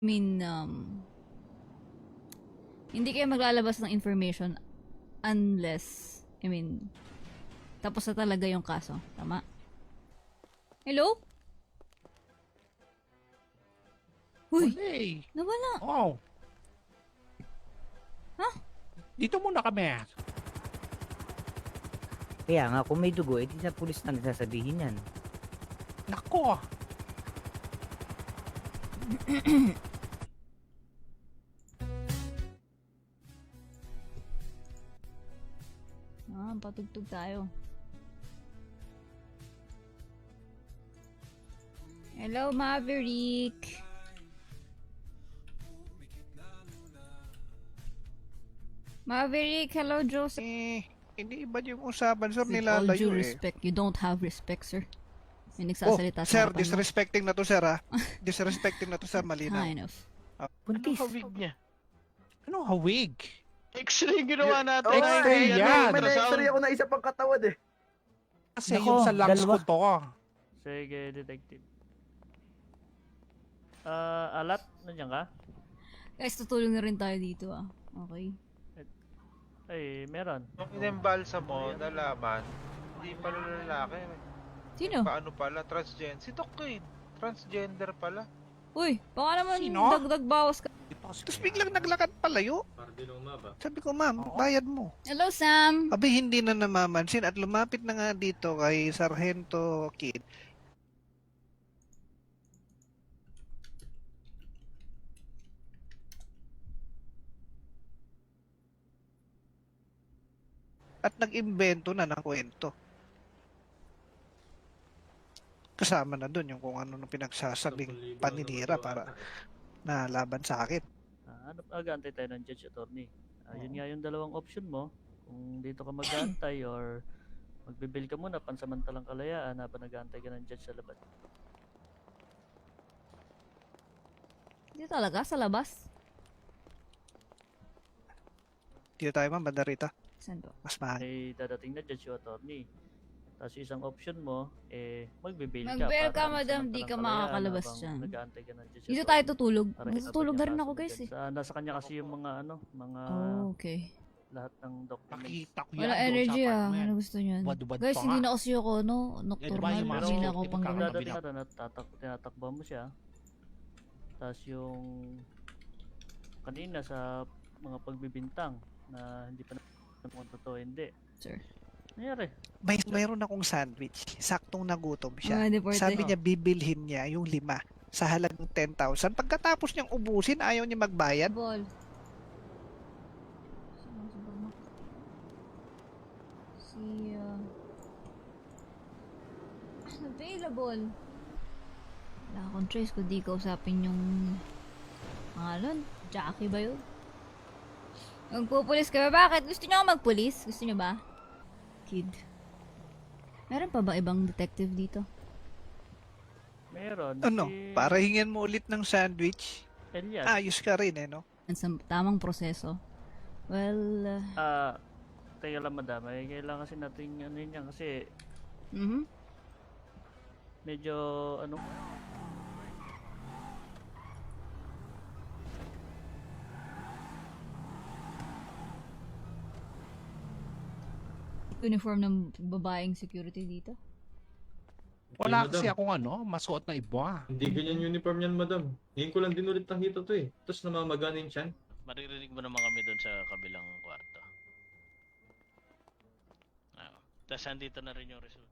mean, hindi kayo maglalabas ng information unless, tapos na talaga yung kaso. Tama? Hello? Uy! Hey! Nawala! Oh! Ha? Dito muna kami. Kaya nga, kung may dugo, edi sa pulis na nagsasabihin yan. Nako! Patugtog tayo. Hello, Maverick! Maverick, hello, Joseph. Hindi iba yung usapan, sir, With all nilalayo due eh. respect, you don't have respect, sir. May Oh, nagsasalita sa sir, harapan mo. disrespecting na to, sir, ha? Disrespecting na to, sir, malinaw. Kind of. Buntis. Anong hawig niya? Anong hawig? X-ray yung ginawa natin. X-ray Ay, yan. ano, May na-x-ray ultrasound. ako na isa pang katawan eh. Kasi Nako, yung sa lungs dalawa. ko to. Sige, detective. Alat, nandiyan ka? Guys, tutulong na rin tayo dito, ah. Okay. Ay, meron. Nung inembalsa mo, nalaman, hindi pala lalaki. Sino? Paano pala? Transgender. Si Doc Kid. Transgender pala. Uy, baka naman Sino? dagdag bawas ka. Tapos biglang naglakad palayo. Sabi ko, ma'am, bayad mo. Hello, Sam! Abi, hindi na namamansin at lumapit na nga dito kay Sargento Kid. At nag-imbento na ng kwento. Kasama na dun yung kung ano nung pinagsasabing paninira para na laban sa akin. Ano mag-aantay tayo ng judge attorney? Yun nga yung dalawang option mo. Kung dito ka mag-aantay or magbibil ka muna pansamantalang kalayaan habang nag-aantay ka ng judge sa labas. Hindi talaga, sa labas. Dito tayo, ma'am, banda rito. Saan to? Mas mahal. May dadating na judge o attorney. Tapos isang option mo, magbibil ka. Mag-bail ka, para madam, di ka pansamantalang makakalabas kalayaan dyan. habang nag-aantay ka ng judge Dito attorney. tayo tutulog. Para Tutulog na rin ako, guys, eh. Nasa kanya kasi yung mga mga Oh, okay. lahat ng documents. Nakita ko yan Wala doon energy, sa ah. apartment. Ano gusto niyan? Wad-wad Guys, pa hindi nga. na kasi ako, no? Yan, Nocturnal. diba, yung mga Hindi na suit, ako yung pang magkakaroon gabi. Dadating ka doon at tinatakbo mo siya. Tapos yung kanina sa mga pagbibintang na hindi pa naman totoo, hindi. Sir. Nangyari. Mayroon akong sandwich. Saktong nagutom siya. Mga deporte. Sabi niya, bibilhin niya yung 5 sa halagang 10,000. Pagkatapos niyang ubusin, ayaw niya magbayad. Ball. Si, available. Wala akong trace kung di kausapin yung pangalan. Jackie ba yun? Magpupulis ka ba? Bakit? Gusto niyo ako magpulis? Gusto niyo ba? Kid. Meron pa ba ibang detective dito? Meron. Ano? Si Para hingin mo ulit ng sandwich, Elias. ayos ka rin eh, no? Sa tamang proseso. Well, Teka lang madam. Kailangan kasi natin ano yun yan kasi mhm. medyo ano. Uniform ng babaeng security dito. Wala Madam. kasi akong masuot na iba. Hindi ganyan uniform yan, madam. Ngayon ko lang din ulit nakita to eh. Tapos namamaganin siyan. Maririnig mo naman kami doon sa kabilang kwarto. Tapos andito na rin yung resulta.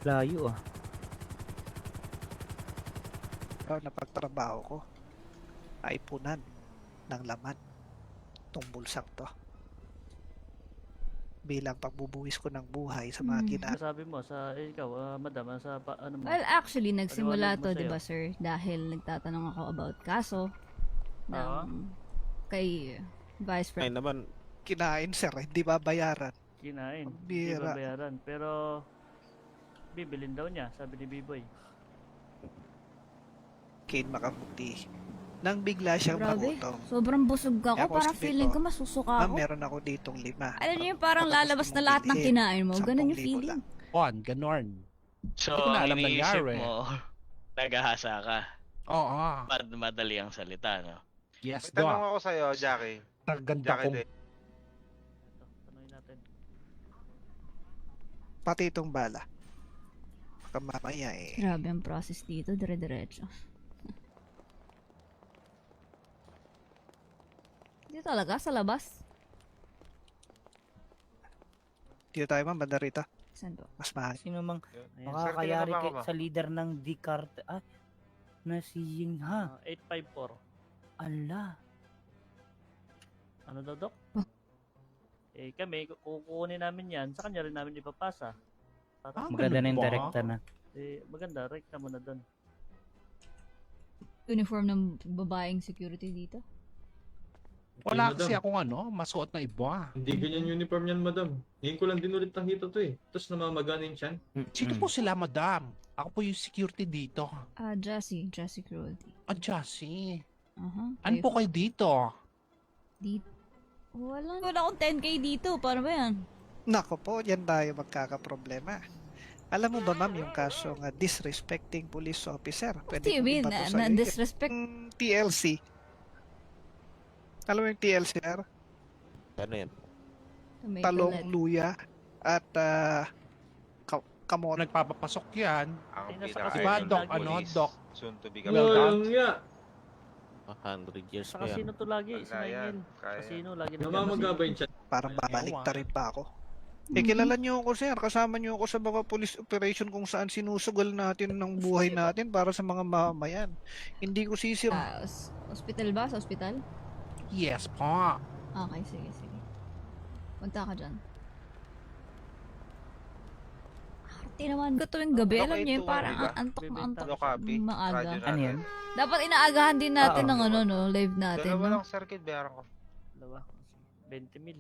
Layo ah. Pero napagtrabaho ko, ay punan ng laman tong bulsang to. Bilang pagbubuwis ko ng buhay sa mga ginagawa. Sabi mo sa ikaw, madam, ano mo? Well, actually, nagsimula Paliwanag mo to, sa'yo. di ba, sir? Dahil nagtatanong ako about kaso ng kay Vice Ay President. naman, Kinain, sir, hindi babayaran. Kinain. Ang Hindi bira. babayaran. Pero bibilin daw niya, sabi ni B-Boy. Kane Makabuti. Nang bigla siyang Grabe. magutom. Sobrang busog ako. Kaya ako Parang sabi feeling ko, ko masusuka Ma'am, ako. meron ako ditong 5. Alam niyo yung parang Baka gusto lalabas na mong lahat ng bilhin. kinain mo. Ganun yung 10,000 feeling. lang. Juan, ganon. So, Hindi ko na ang alam iniisip nangyari. mo, nagahasa ka. Oo. Madali ang salita, no? Yes, May tanong Doc. ako sa'yo, Jackie. Ang ganda Jackie kong din. Ito, tanungin natin. Pati itong bala. Baka mamaya eh. Grabe ang process dito. Dire-diretso. Dito talaga, sa labas. Dito tayo ma'am, banda rito. Saan ba? Mas mahal. Sino mang Ayan. makakayari kinabang ka ba? sa leader ng D-Cart na si Ying Ha. 854. Ala. Ano daw, Dok? Oh. Eh kami, kukunin namin yan, sa kanya rin namin ipapasa. Para, Maganda na yung ba? direkta na. maganda, rekta mo na doon. Uniform ng babaeng security dito. Wala Madam, kasi akong masuot na iba. Hindi ganyan uniform yan, madam. Ngayon ko lang din ulit nakita to eh. Tapos namamagana yung tiyan. Sino po sila, madam? Ako po yung security dito. Jessie Cruelty. Jassy. Aha. Ano po kayo dito? Dito. Wala akong 10k dito. Paano ba yan? Nako po, yan tayo magkakaproblema. Alam mo ba ma'am yung kasong disrespecting police officer? What do you mean? Na disrespect? TLC. Alam mo yung TLC, sir? Ano yan? Tomato Talong, net. luya, at kamote. Nagpapapasok yan. Ang Ay, nasa pinaka- kasi Diba, yung Doc? lagi. Ano, police, Doc? Soon to be Well done. Walang nga. 100 years Sa kasino to lagi, Kaya yan, ismailin. kaya. Kasino, lagi Namamaga ba yung tiyan? Parang Ewan. babalik rin pa ako. Eh, kilala niyo ako, sir. Kasama niyo ako sa mga police operation kung saan sinusugal natin ng buhay natin para sa mga mamamayan. Hindi ko sisir. Hospital ba? Sa hospital? Yes po. Okay, sige. Punta ka dyan. Arte naman ko tuwing gabi. Alam niyo yung parang antok na antok. No copy. Maaga. Radyo Ano yan? natin. Dapat inaagahan din natin Oo. ng live natin. Dalawa No? lang circuit, bayaran ko. Dalawa. 20 mil.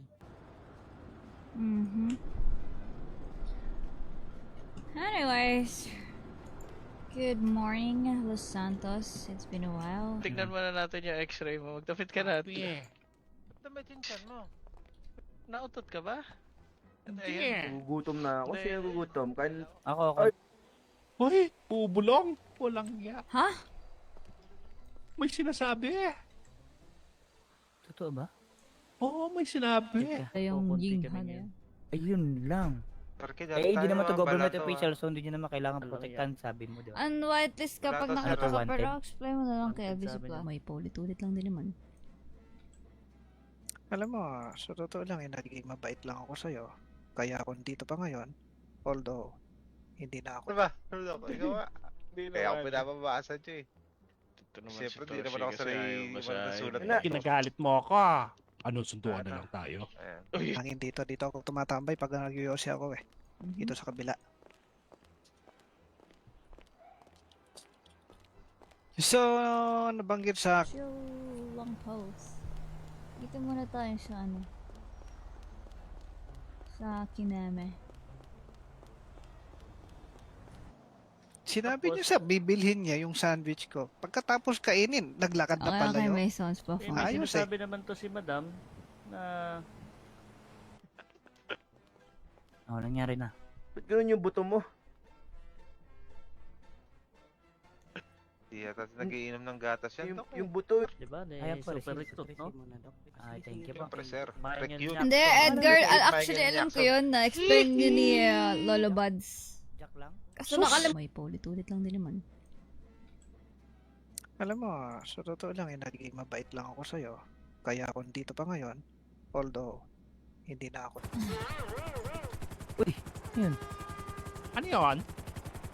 Anyways, good morning, Los Santos. It's been a while. Tignan muna natin yung x-ray mo. Magtapit ka na. Yeah. Damit yung tiyan mo. Nautot ka ba? Yeah. Gugutom na ako. Hindi. Sino gugutom? Ako. Hoy, bubulong. Walang ya. Ha? May sinasabi. Totoo ba? Oo, may sinabi. Ito yung Kukunti Ying kami Han ngayon. Ayun lang. Circuit, Hindi naman to government balato, official, so hindi nyo naman kailangan Ano protektahan, sabi mo, di ba? Ang whitelist kapag Wala to, nakita sir. ka, Wanted. pero explain mo na lang kay Wanted Elvis sabi Supla. niya. May paulit-ulit lang din naman. Alam mo, sa totoo lang, nagiging mabait lang ako sa'yo. Kaya ako dito pa ngayon. Although, hindi na ako. Ano ba? Ano ba? Ikaw nga. Kaya ako pinapabasa nyo eh. Ito naman Siyempre, si di naman Toshi ako kasi sanay ayaw basahin. magsulat Na- Kinagalit mo ako. Ano, sunduan na lang tayo. Ayan. Uy, Hangin dito ako tumatambay pag nagyoyosi ako eh. Dito sa kabila. So, nabanggit sa Chill lang pause. Dito muna tayo sa sa Kineme. sinabi niyo sa bibilhin niya yung sandwich ko. Pagkatapos kainin, naglakad na pala Okay, yun. may sounds pa Eh, phone. may Ayos sinasabi naman to si Madam na Ano nangyari na? Ba't ganun yung buto mo? Di yata nagiinom ng gatas yan. Dok, eh. Yung buto. di ba, Ayan po, super receipt, recruit, no? Ay, thank you po. Siyempre, sir. Kumain yan Recute. niya. Hindi, Ano Edgar, ba yun? actually Michael alam ko Jackson. yun. Na-explain yun ni Lolo Buds. Jack lang? Kaso nakalam... May paulit-ulit lang din naman. Alam mo, sa totoo lang, nagiging mabait lang ako sa'yo. Kaya ako dito pa ngayon. Although, hindi na ako. Ano yun?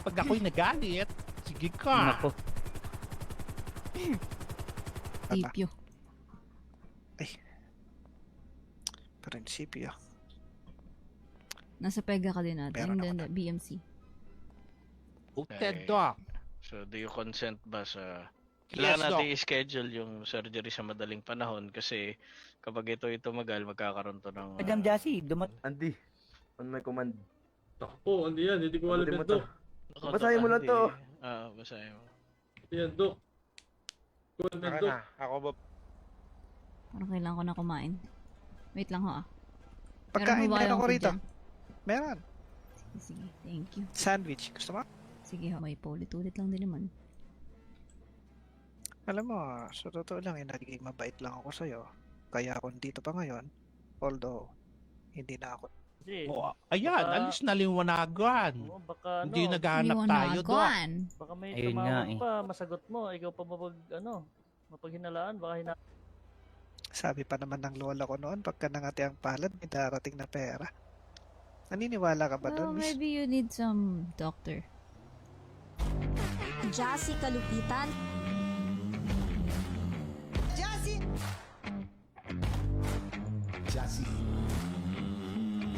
Pag ako'y nagalit, sige ka. Nako. Tipyo. Prinsipyo. Nasa pega ka din natin. Meron ako Hindi, BMC. Voted, Okay. Doc. So, do you consent ba sa... Yes, Kailangan Doc. natin i-schedule yung surgery sa madaling panahon kasi kapag ito tumagal, magkakaroon to ng... Madam Jassy, Andy. On my command. Takpo, hindi yan. Hindi ko alam Abutin yan mo to. to. Ako, Basahin mo lang Andy. to. Basahin mo. Yan, Dok. Colonel Saka Dok. na, ako ba? Parang kailangan ko na kumain. Wait lang ho ah. Pagkain, Meron ba meron kayong ako food rito. dyan? Meron. Sige, thank you. Sandwich. Gusto mo? Sige ho, may paulit-ulit lang din naman. Alam mo, sa totoo lang, nagiging mabait lang ako sa'yo. Kaya ako dito pa ngayon. Although, hindi na ako. Kasi, Oh, ayan, Baka- alis na liwanagan. oo, baka Hindi ano, naghahanap tayo, Dok. Liwanagan. baka may Ayun nga tumawag eh. pa, masagot mo, ikaw pa mapaghinalaan, baka Sabi pa naman ng lola ko noon, pagka nangati ang palad, may darating na pera. Naniniwala ka ba Well, doon, miss? maybe you need some doctor. Jassy Kalupitan,